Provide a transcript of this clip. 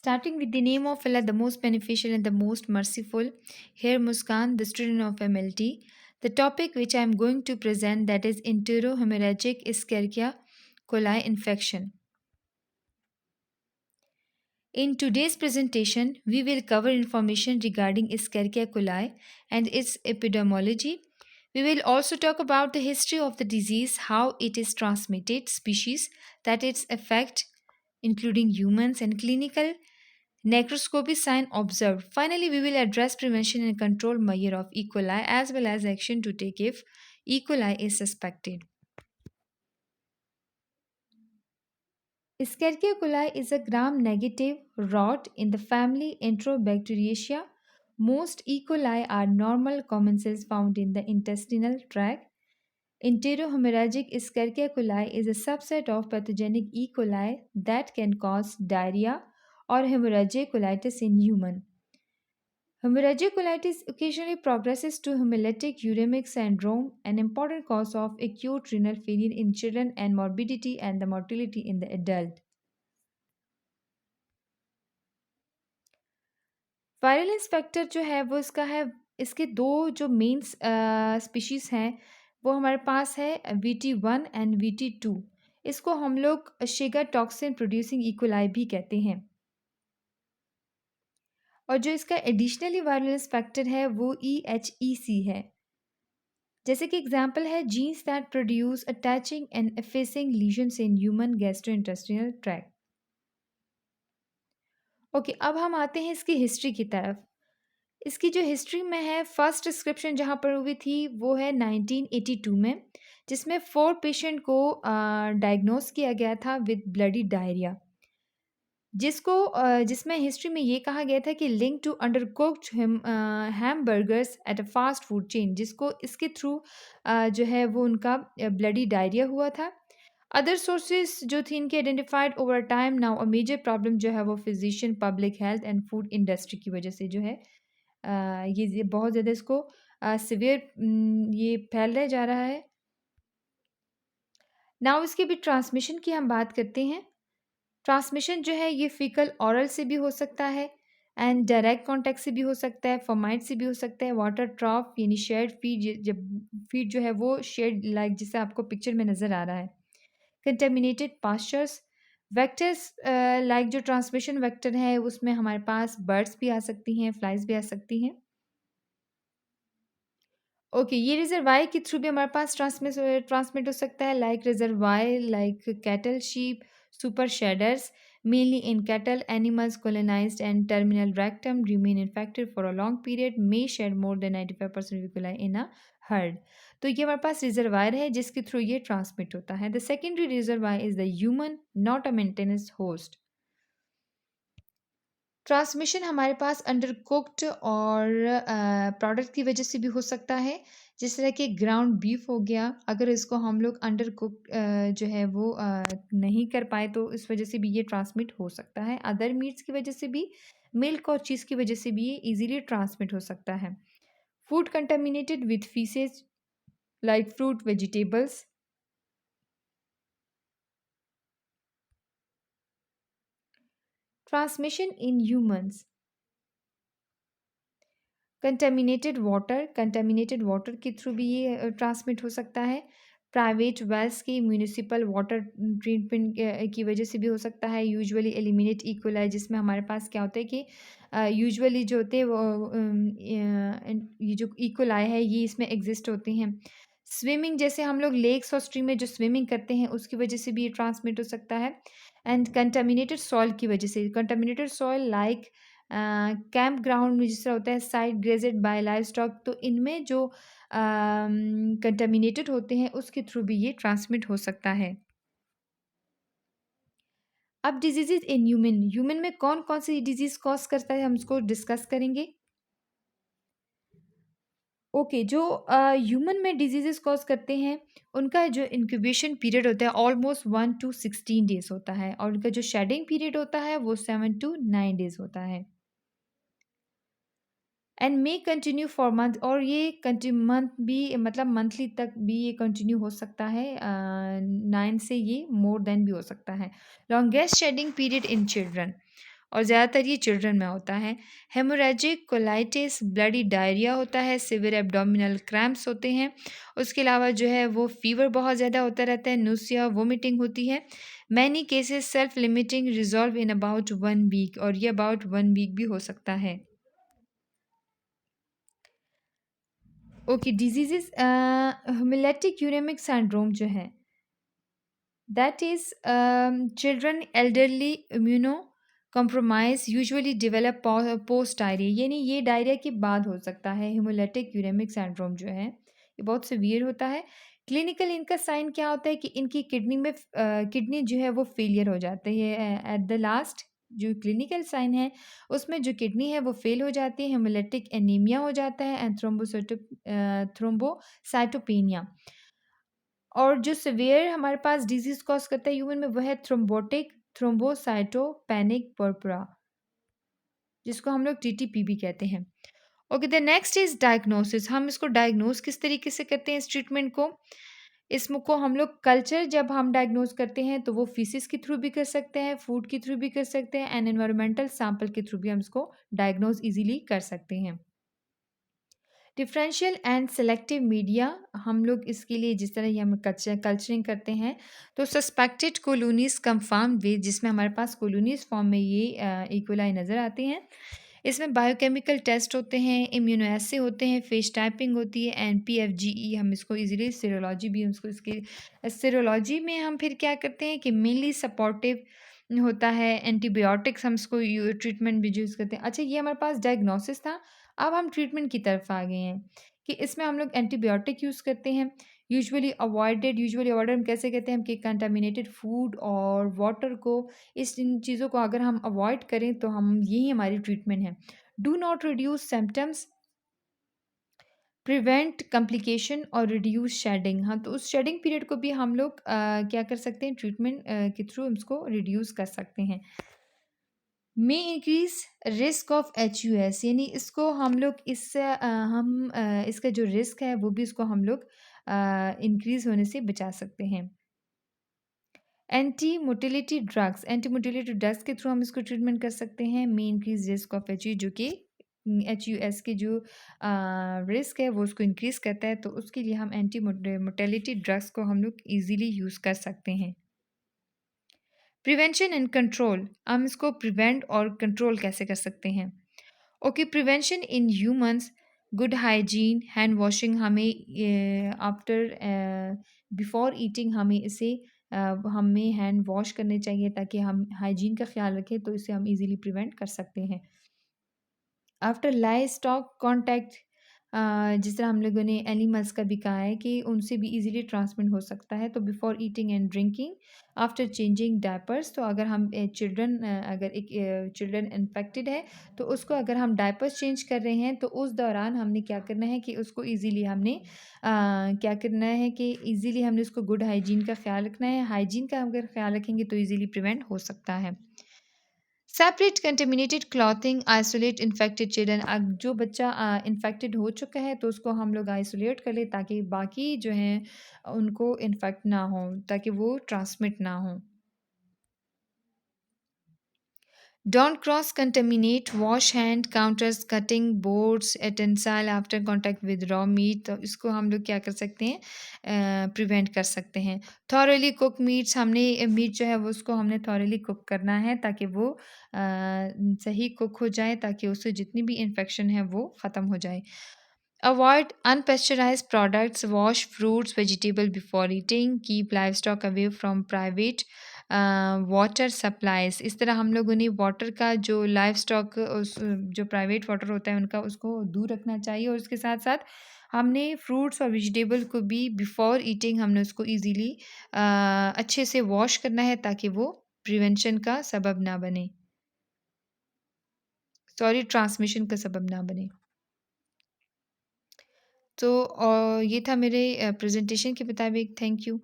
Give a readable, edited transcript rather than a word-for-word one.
Starting with the name of Allah, the most beneficial and the most merciful. Here, Muskan, the student of MLT. The topic which I am going to present, that is enterohemorrhagic Escherichia coli infection. In today's presentation, we will cover information regarding Escherichia coli and its epidemiology. We will also talk about the history of the disease, how it is transmitted, species, that its effect, including humans, and clinical necroscopy sign observed. Finally, we will address prevention and control measure of E. coli as well as action to take if E. coli is suspected. Escherichia coli is a gram-negative rot in the family Enterobacteriaceae. Most E. coli are normal commensals found in the intestinal tract. Enterohemorrhagic Escherichia coli is a subset of pathogenic E. coli that can cause diarrhea or hemorrhagic colitis in human. Hemorrhagic colitis occasionally progresses to hemolytic uremic syndrome, an important cause of acute renal failure in children and morbidity and the mortality in the adult. Viral inspector जो है वो इसका है, इसके दो जो main species हैं वो हमारे पास है VT1 एंड VT2. इसको हम लोग शेगा टॉक्सिन प्रोड्यूसिंग इकोलाई भी कहते हैं. और जो इसका एडिशनली वायरल इंस्पेक्टर है वो EHEC है. जैसे कि एग्जाम्पल है genes that produce attaching and effacing lesions in human gastrointestinal tract. Okay, अब हम आते हैं इसकी हिस्ट्री की तरफ. इसकी जो हिस्ट्री में है, फर्स्ट डिस्क्रिप्शन जहाँ पर हुई थी वो है 1982 में, जिसमें 4 पेशेंट को डायग्नोस किया गया था विद ब्लडी डायरिया, जिसमें हिस्ट्री में ये कहा गया था कि link to undercooked hamburgers at a fast food chain, जिसको इसके थ्रू जो है वो उनका ब्लडी डायरिया हुआ था. अदर सोर्सेज जो थी इनके identified over time. Now a major problem जो है वो physician, public health and food industry की वजह से जो है ये बहुत ज़्यादा इसको सिवियर ये फैलने जा रहा है. नाउ इसके भी ट्रांसमिशन की हम बात करते हैं. ट्रांसमिशन जो है ये फीकल ऑरल से भी हो सकता है एंड डायरेक्ट कॉन्टैक्ट से भी हो सकता है, फॉर्माइट से भी हो सकता है, वाटर ट्रॉफ यानी शेयर्ड फीड, जब फीड जो है वो शेयर्ड लाइक जैसे आपको पिक्चर में नज़र आ रहा है. कंटेमिनेटेड पास्चर्स, वेक्टर्स लाइक जो ट्रांसमिशन वेक्टर है उसमें हमारे पास बर्ड्स भी आ सकती हैं, फ्लाइज भी आ सकती हैं. ओके, ये रिजर्वायर के थ्रू भी हमारे पास ट्रांसमिट हो सकता है, like reservoir like cattle, sheep, super shaders, mainly in cattle. Animals colonized and terminal rectum remain infected for a long period, may shed more than 95% विकुलाई in a herd. तो ये हमारे पास reservoir है जिसके थ्रू ये transmit होता है. The secondary reservoir is the human, not a maintenance host. Transmission हमारे पास under cooked और प्रोडक्ट की वजह से भी हो सकता है, जिस तरह कि ग्राउंड बीफ हो गया. अगर इसको हम लोग अंडर कुक जो है वो नहीं कर पाए तो इस वजह से भी ये ट्रांसमिट हो सकता है. अदर मीट्स की वजह से भी, मिल्क और चीज़ की वजह से भी ये इजीली ट्रांसमिट हो सकता है. Food contaminated with faeces like fruit, vegetables. Transmission in humans. Contaminated water के थ्रू भी ये ट्रांसमिट हो सकता है. प्राइवेट वेल्स की म्यूनिसिपल वाटर ट्रीटमेंट की वजह से भी हो सकता है. यूजुअली एलिमिनेट इक्वलाई, जिसमें हमारे पास क्या होता है कि यूजुअली जो होते हैं वो ये जो इक्वलाई है ये इसमें एग्जिस्ट होते हैं. स्विमिंग, जैसे हम लोग लेक्स और स्ट्रीम में जो स्विमिंग करते हैं उसकी वजह से भी ये ट्रांसमिट हो सकता है. एंड कंटेमिनेटेड सॉइल की वजह से, contaminated soil like camp ground में जिस तरह होता है साइट ग्रेजेड बाय लाइव स्टॉक, तो इनमें जो कंटेमिनेटेड होते हैं उसके थ्रू भी ये ट्रांसमिट हो सकता है. अब डिजीजेज इन ह्यूमन, ह्यूमन में कौन कौन सी डिजीज कॉज करता है हम उसको डिस्कस करेंगे. ओके, जो ह्यूमन में डिजीजेस कॉज करते हैं उनका जो इंक्यूबेशन पीरियड होता है ऑलमोस्ट 1 to 16 days होता है, और उनका जो शेडिंग पीरियड होता है वो 7 to 9 days होता है. And may continue for month, और ये मंथ भी मतलब मंथली तक भी ये कंटिन्यू हो सकता है. 9 से ये मोर देन भी हो सकता है. Longest shedding period in children. और ज़्यादातर ये चिल्ड्रन में होता है। हेमोरेजिक कोलाइटिस ब्लडी डायरिया होता है, सिवियर एब्डोमिनल क्रैम्प्स होते हैं। उसके अलावा जो है वो फ़ीवर बहुत ज़्यादा होता रहता है, नोसिया, वोमिटिंग होती है। Many cases self limiting resolve in about 1 week, और ये अबाउट 1 वीक भी हो सकता है। Okay, diseases haemolytic uraemic syndrome जो है, that is children elderly immuno compromise usually develop post diarrhoea, यानी ये डायरिया के बाद हो सकता है। हेमोलिटिक यूरेमिक सिंड्रोम जो है ये बहुत सीवियर होता है। क्लिनिकल इनका साइन क्या होता है कि इनकी किडनी में किडनी जो है वो फेलियर हो जाती है एट द लास्ट। जो क्लिनिकल साइन है उसमें जो किडनी है वो फेल हो जाती है, हेमोलिटिक एनीमिया हो जाता है एंड थ्रोम्बोसाइटोपेनिया। और जो सीवियर हमारे पास डिजीज़ कॉज़ करता है ह्यूमन में, वो है थ्रोम्बोटिक थ्रोम्बोसाइटोपेनिक पर्पुरा, जिसको हम लोग टीटीपीबी कहते हैं। Okay, the next is diagnosis. हम इसको डायग्नोस किस तरीके से करते हैं इस ट्रीटमेंट को? इसको हम लोग कल्चर जब हम डायग्नोस करते हैं तो वो फीसिस के थ्रू भी कर सकते हैं, फूड के थ्रू भी कर सकते हैं एंड एनवायरमेंटल सैंपल के थ्रू भी हम इसको डायग्नोस इजीली कर सकते हैं। डिफरेंशियल एंड सेलेक्टिव मीडिया, हम लोग इसके लिए जिस तरह ये हम कल्चरिंग करते हैं तो सस्पेक्टेड कोलोनीज कंफर्म वे, जिसमें हमारे पास कोलोनीज फॉर्म में ये इक्वलाई नज़र आते हैं। इसमें बायोकेमिकल टेस्ट होते हैं, इम्यूनो एसे होते हैं, फेस टाइपिंग होती है एंड पीएफजीई, हम इसको इजीली सीरोलॉजी भी उसको इसकी सीरोलॉजी में हम फिर क्या करते हैं कि मेनली सपोर्टिव होता है, एंटीबायोटिक्स हम इसको ट्रीटमेंट भी यूज़ करते हैं। अच्छा, ये हमारे पास डायग्नोसिस था। अब हम ट्रीटमेंट की तरफ आ गए हैं कि इसमें हम लोग एंटीबायोटिक यूज़ करते हैं। यूजुअली अवॉइडेड हम कैसे कहते हैं कि कंटामिनेटेड फूड और वाटर को, इन चीज़ों को अगर हम अवॉइड करें तो हम यही हमारी ट्रीटमेंट है। Do not reduce symptoms, prevent complication और रिड्यूस शेडिंग। हाँ, तो उस शेडिंग पीरियड को भी हम लोग क्या कर सकते हैं, ट्रीटमेंट के थ्रू हम इसको रिड्यूस कर सकते हैं। May increase risk of H U S, यानी इसको हम लोग इसका जो रिस्क है वो भी इसको हम लोग इंक्रीज होने से बचा सकते हैं। एंटी मोटिलिटी ड्रग्स के थ्रू हम इसको ट्रीटमेंट कर सकते हैं। May increase risk of H U, जो कि एच यू एस के जो रिस्क है वो उसको इंक्रीज करता है, तो उसके लिए हम एंटी मोटिलिटी ड्रग्स को हम लोग ईजिली यूज़ कर सकते हैं। प्रिवेंशन एंड कंट्रोल, हम इसको प्रिवेंट और कंट्रोल कैसे कर सकते हैं? Okay, prevention in humans, good hygiene, hand washing, हमें आफ्टर बिफोर ईटिंग हमें हमें हैंड वॉश करने चाहिए ताकि हम हाइजीन का ख्याल रखें, तो इसे हम इजीली प्रिवेंट कर सकते हैं। आफ्टर लाइव स्टॉक कॉन्टैक्ट, जिस तरह हम लोगों ने एनिमल्स का भी कहा है कि उनसे भी इजीली ट्रांसमिट हो सकता है, तो before eating and drinking, after changing diapers, तो अगर हम अगर एक चिल्ड्रन इन्फेक्टेड है तो उसको अगर हम डायपर्स चेंज कर रहे हैं तो उस दौरान हमने क्या करना है कि उसको ईजीली हमने क्या करना है कि ईजीली हमने उसको गुड हाइजीन का ख्याल रखना है। हाइजीन का अगर ख्याल रखेंगे तो ईजीली प्रिवेंट हो सकता है। Separate contaminated clothing, isolate infected children, जो बच्चा इन्फेक्टेड हो चुका है तो उसको हम लोग आइसोलेट कर लें ताकि बाकी जो हैं उनको इन्फेक्ट ना हो, ताकि वो ट्रांसमिट ना हो। Don't cross contaminate, wash hand, counters, cutting boards, utensil after contact with raw meat, तो इसको हम लोग क्या कर सकते हैं, प्रिवेंट कर सकते हैं। थॉरली कुक मीट्स, हमने मीट जो है वो उसको हमने थॉरली कुक करना है ताकि वो सही कुक हो जाए, ताकि उससे जितनी भी इन्फेक्शन है वो ख़त्म हो जाए। Avoid unpasteurised products, wash fruits vegetable before eating, keep livestock away from private water supplies. इस तरह हम लोगों ने वाटर का जो लाइव स्टॉक उस जो प्राइवेट वाटर होता है उनका, उसको दूर रखना चाहिए, और उसके साथ साथ हमने फ्रूट्स और वेजिटेबल को भी बिफोर ईटिंग हमने उसको ईजीली अच्छे से वॉश करना है ताकि वो प्रिवेंशन का सबब ना बने, सॉरी ट्रांसमिशन का सबब ना बने। तो ये था मेरे प्रेजेंटेशन के मुताबिक। Thank you.